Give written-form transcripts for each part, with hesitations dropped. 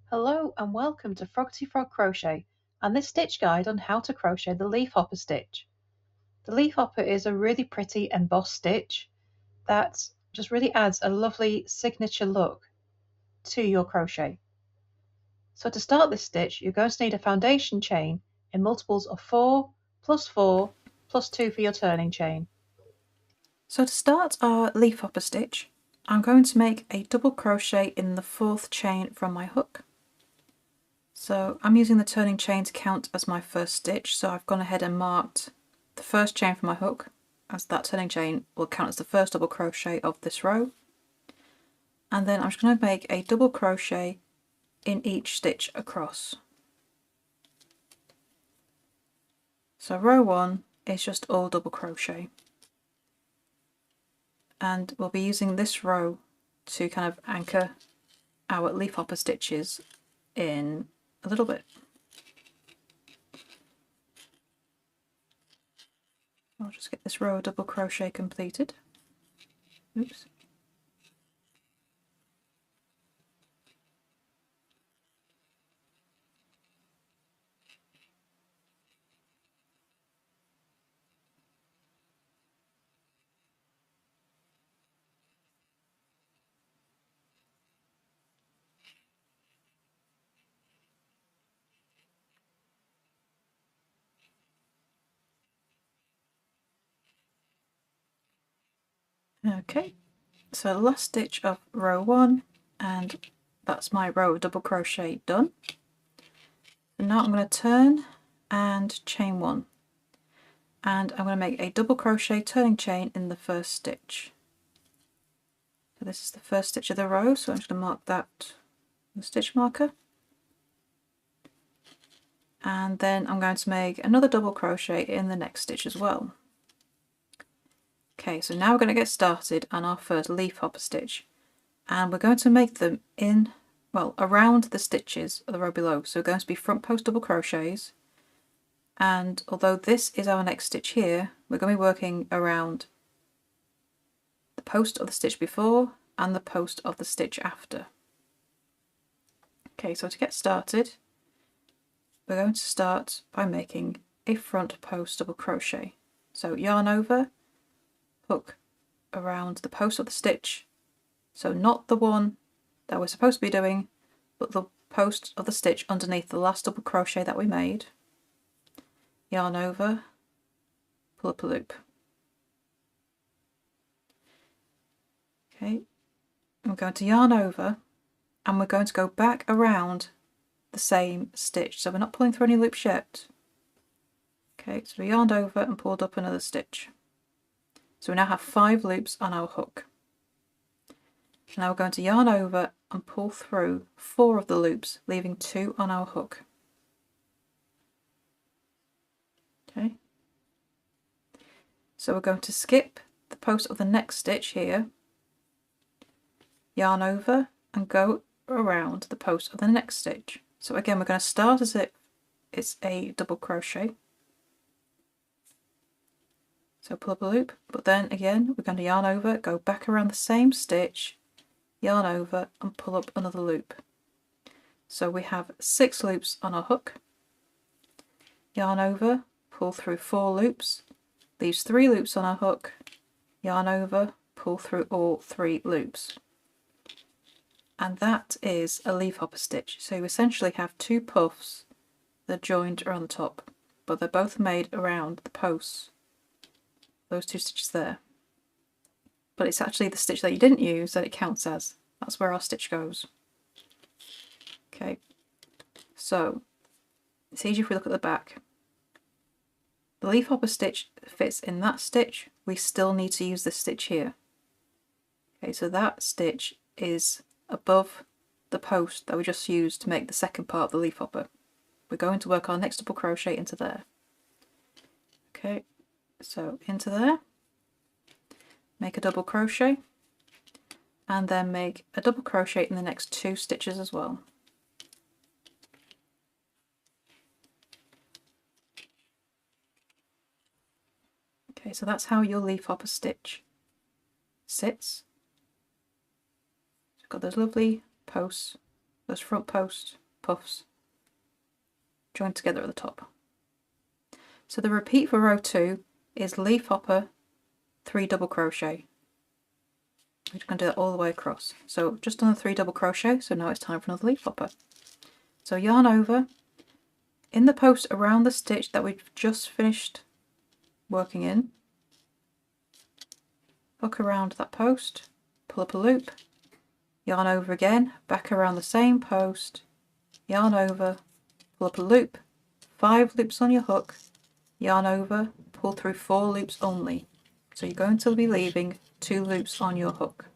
Hello and welcome to Froggity Frog Crochet and this stitch guide on how to crochet the leaf hopper stitch. The leaf hopper is a really pretty embossed stitch that just really adds a lovely signature look to your crochet. So to start this stitch you're going to need a foundation chain in multiples of 4 plus 4 plus 2 for your turning chain. So to start our leaf hopper stitch, I'm going to make a double crochet in the 4th chain from my hook. So I'm using the turning chain to count as my first stitch, so I've gone ahead and marked the first chain from my hook, as that turning chain will count as the first double crochet of this row. And then I'm just going to make a double crochet in each stitch across. So row 1 is just all double crochet. And we'll be using this row to kind of anchor our leaf hopper stitches in a little bit. I'll just get this row of double crochet completed. Oops. Okay, so the last stitch of row 1, and that's my row of double crochet done. And now I'm going to turn and chain 1, and I'm going to make a double crochet turning chain in the first stitch. So this is the first stitch of the row, so I'm just going to mark that with the stitch marker. And then I'm going to make another double crochet in the next stitch as well. Okay, so now we're going to get started on our first leaf hopper stitch, and we're going to make them in, well, around the stitches of the row below. So we're going to be front post double crochets, and although this is our next stitch here, we're going to be working around the post of the stitch before and the post of the stitch after. Okay, so to get started, we're going to start by making a front post double crochet. So yarn over, hook around the post of the stitch, so not the one that we're supposed to be doing, but the post of the stitch underneath the last double crochet that we made. Yarn over, pull up a loop. Okay, we're going to yarn over and we're going to go back around the same stitch, so we're not pulling through any loops yet. Okay, so we yarned over and pulled up another stitch. So we now have 5 loops on our hook. Now we're going to yarn over and pull through 4 of the loops, leaving 2 on our hook. Okay, so we're going to skip the post of the next stitch here, yarn over and go around the post of the next stitch. So again, we're going to start as if it's a double crochet. So pull up a loop, but then again we're going to yarn over, go back around the same stitch, yarn over and pull up another loop. So we have 6 loops on our hook, yarn over, pull through 4 loops, leaves 3 loops on our hook, yarn over, pull through all 3 loops. And that is a leaf hopper stitch. So you essentially have 2 puffs that are joined around the top, but they're both made around the posts, those 2 stitches there. But it's actually the stitch that you didn't use that it counts as. That's where our stitch goes. Okay, so it's easier if we look at the back. The leaf hopper stitch fits in that stitch. We still need to use this stitch here. Okay, so that stitch is above the post that we just used to make the second part of the leaf hopper. We're going to work our next double crochet into there. Okay, so into there, make a double crochet, and then make a double crochet in the next 2 stitches as well. Okay, so that's how your leaf hopper stitch sits. You've got those lovely posts those front post puffs joined together at the top. So the repeat for row 2 is leaf hopper, 3 double crochet. We're going to do that all the way across. So just done the 3 double crochet, so now it's time for another leaf hopper. So yarn over, in the post around the stitch that we've just finished working in, hook around that post, pull up a loop, yarn over again, back around the same post, yarn over, pull up a loop, 5 loops on your hook, yarn over, pull through 4 loops only. So you're going to be leaving 2 loops on your hook.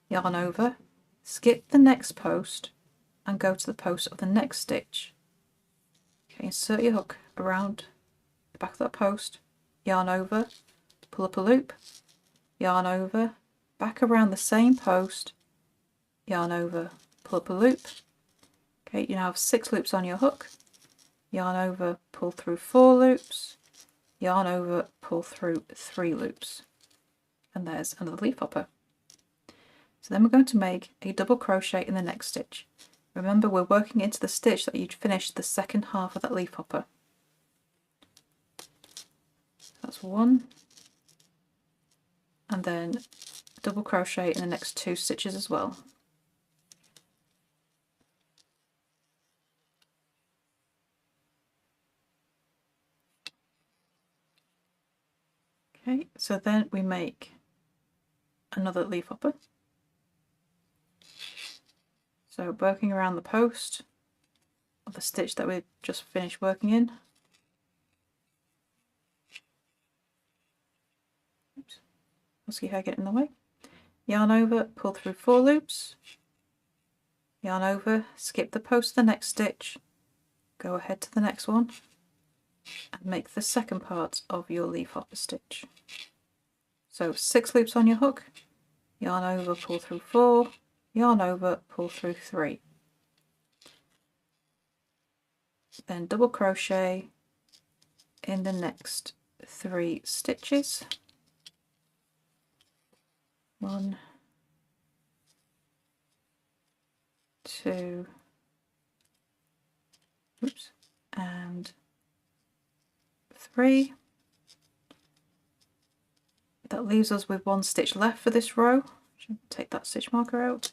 Yarn over, skip the next post and go to the post of the next stitch. Okay, insert your hook around the back of that post, yarn over, pull up a loop, yarn over, back around the same post, yarn over, pull up a loop. Okay, you now have 6 loops on your hook, yarn over, pull through 4 loops, yarn over, pull through 3 loops, and there's another leaf hopper. So then we're going to make a double crochet in the next stitch. Remember, we're working into the stitch that you'd finished the second half of that leaf hopper. That's 1, and then double crochet in the next 2 stitches as well. Okay, so then we make another leaf hopper. So working around the post of the stitch that we just finished working in. Oops, musky hair getting in the way. Yarn over, pull through 4 loops, yarn over, skip the post of the next stitch, go ahead to the next one and make the second part of your leaf hopper stitch. So 6 loops on your hook, yarn over, pull through 4, yarn over, pull through 3. Then double crochet in the next 3 stitches. 1, 2, oops, and 3. That leaves us with 1 stitch left for this row. Should take that stitch marker out,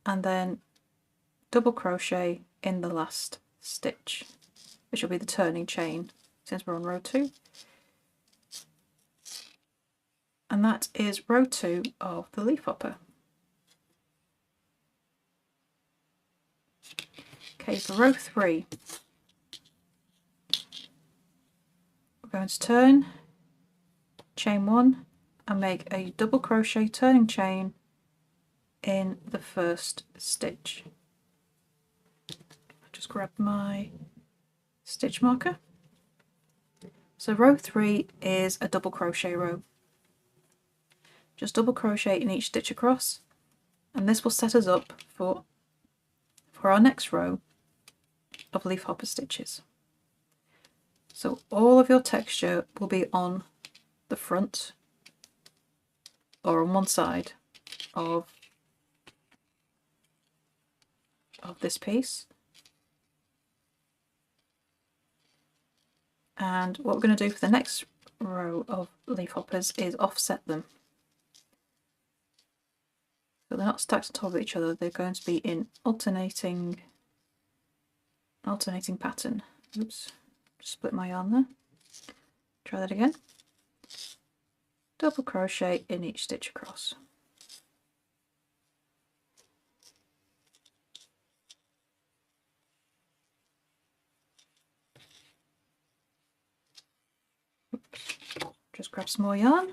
and then double crochet in the last stitch, which will be the turning chain since we're on row 2. And that is row 2 of the leaf hopper. Okay, for row 3, we're going to turn, chain 1 and make a double crochet turning chain in the first stitch. I'll just grab my stitch marker. So row 3 is a double crochet row. Just double crochet in each stitch across, and this will set us up for our next row of leaf hopper stitches. So all of your texture will be on the front or on one side of this piece. And what we're going to do for the next row of leaf hoppers is offset them. So they're not stacked on top of each other, they're going to be in alternating pattern. Oops, just split my yarn there. Try that again. Double crochet in each stitch across. Oops. Just grab some more yarn.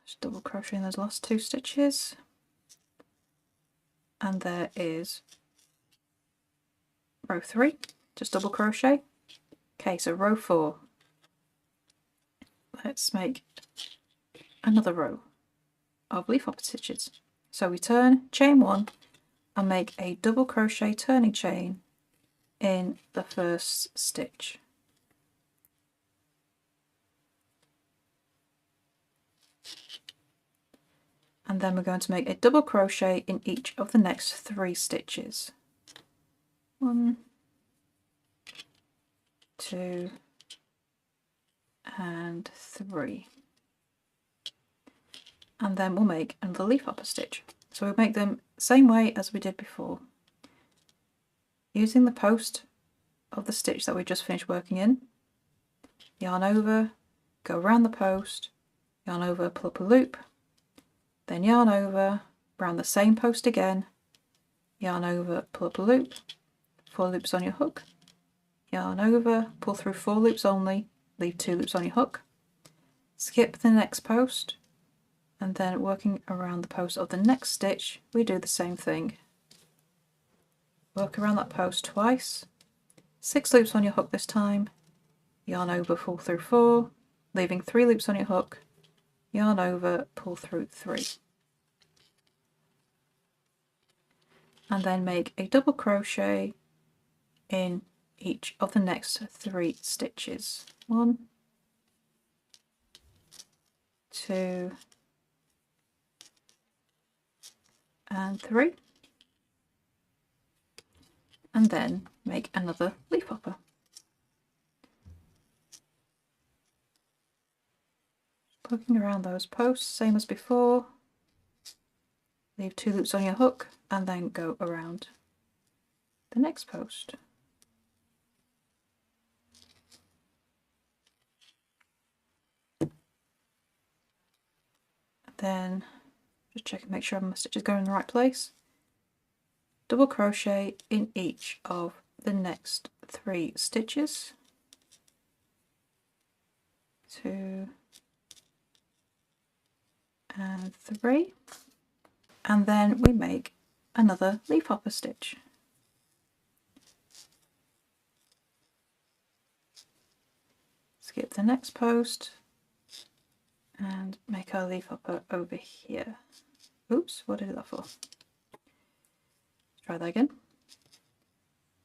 Just double crochet in those last 2 stitches. And there is row 3, just double crochet. Okay, so row 4. Let's make another row of leaf hopper stitches. So we turn, chain 1 and make a double crochet turning chain in the first stitch. and then we're going to make a double crochet in each of the next 3 stitches. 1, 2 and 3, and then we'll make another leaf hopper stitch. So we'll make them the same way as we did before, using the post of the stitch that we just finished working in. Yarn over, go around the post, yarn over, pull up a loop, then yarn over, round the same post again, yarn over, pull up a loop, 4 loops on your hook, yarn over, pull through 4 loops only, leave 2 loops on your hook, skip the next post, and then working around the post of the next stitch we do the same thing. Work around that post twice, 6 loops on your hook this time, yarn over, pull through 4, leaving 3 loops on your hook, yarn over, pull through 3. And then make a double crochet in each of the next 3 stitches. 1, 2 and 3, and then make another leaf hopper. Poking around those posts, same as before, leave 2 loops on your hook and then go around the next post. Then just check and make sure my stitches go in the right place. Double crochet in each of the next 3 stitches. 2 and 3, and then we make another leaf hopper stitch. Skip the next post and make our leaf hopper over here. Oops, what did that for? Let's try that again.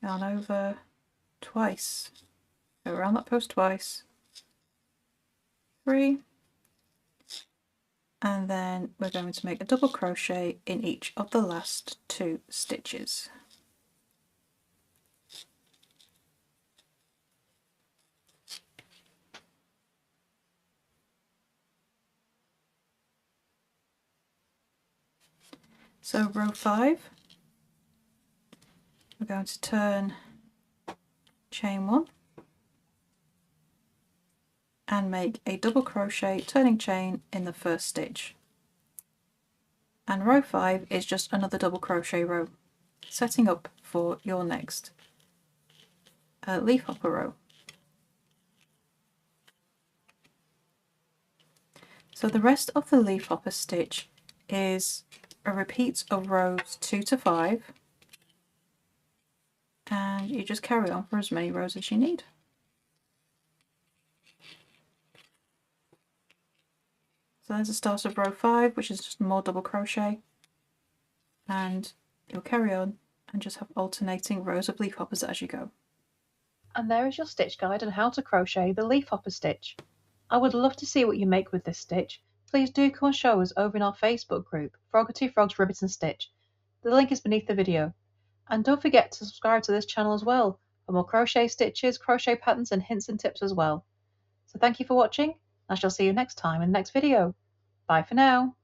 Yarn over twice, go around that post twice, 3, and then we're going to make a double crochet in each of the last 2 stitches. So row 5, we're going to turn chain 1 and make a double crochet turning chain in the first stitch, and row 5 is just another double crochet row, setting up for your next leaf hopper row. So the rest of the leaf hopper stitch is a repeat of rows 2 to 5, and you just carry on for as many rows as you need. So there's the start of row 5, which is just more double crochet, and you'll carry on and just have alternating rows of leaf hoppers as you go. And there is your stitch guide on how to crochet the leaf hopper stitch. I would love to see what you make with this stitch. Please do come and show us over in our Facebook group, Froggity Frogs Ribbit and Stitch. The link is beneath the video. And don't forget to subscribe to this channel as well for more crochet stitches, crochet patterns and hints and tips as well. So thank you for watching. I shall see you next time in the next video. Bye for now.